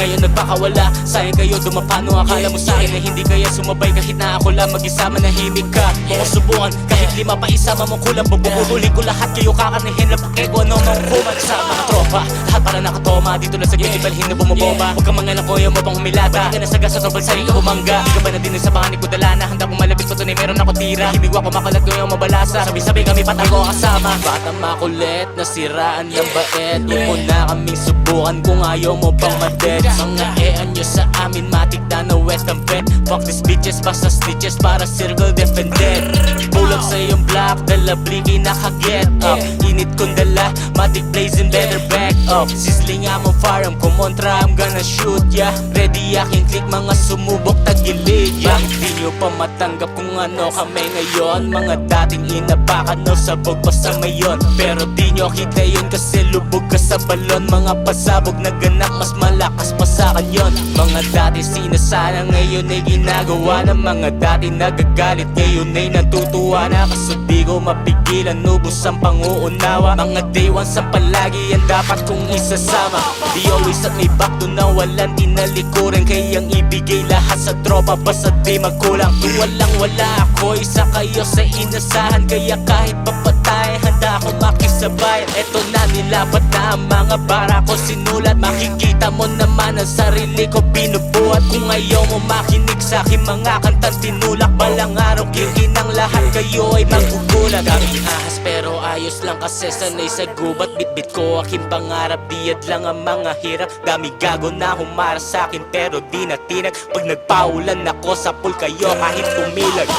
ngayon nagpakawala. Sayang kayo dumapano, akala mo sa'kin na hindi kaya sumabay. Kahit na ako lang mag-isa, manahimik ka. Kung subukan, kahit lima pa isama mong kulang. Bubuhuli ko lahat kayo kakarnihin lang pakeko. Ano mang kuman sa mga tropa, lahat para nakatoma. Dito lang sa gate, ibalhin na bumabomba. Huwag kang mga nakuya mo pang humilata. Hindi ka na sagas sa trobal, sa'yo ka bumangga. Di ka ba na din sa panganib ko dala na handa kong malapit pa tunay meron ako tira. Himig ko makalat ko yung mabalasa. Sabi-sabi kami patago kasama. Bata makulit, nasiraan ng bait. Huwag mo na kaming subukan kung ayaw mo pang madet. Mga nyo sa amin, matik na na west ang bet. Fuck these bitches, basta stitches para circle defended. Bulag sa iyong block, dala bliki nakaget up. Init kong dala, matik blazing better back up. Sizzling I'm on fire, I'm kumontra, I'm gonna shoot ya. Ready aking click, mga sumubok tagilid ya. Di nyo pa matanggap kung ano kami ngayon. Mga dating inapakan no sabog pa sa mayon. Pero di nyo kita yun kasi lubog ka sa balon. Mga pasabog na ganap, mas malakas pa sa kanyon. Mga dati sinasana, ngayon ay ginagawa ng mga dati nagagalit. Ngayon ay natutuwa na kaso di ko mapigilan. Ubus ang panguunawa. Mga day ones ang palagi yan dapat kong isasama. Di always at may back to na walang tinalikuran. Kayang ibigay lahat sa tropa basta di magkulang. Kung walang wala ako, isa kayo sa inasahan. Kaya kahit papatay, handa ako makisabay. Eto na nilapat na ang mga bara ko sinulat. Makikita mo naman ang sarili ko binubuhat. Kung ayaw mo makinig sa aking mga kantang tinulak, balang araw kikinang lahat kayo ay magugulat. Daming ahas pero ayos lang kasi sanay sa gubat. Bitbit ko aking pangarap, diyad lang ang mga hirap. Dami gago na humara sa akin pero di natinag. Pag nagpaulan ako sa pool kayo kahit pumilag.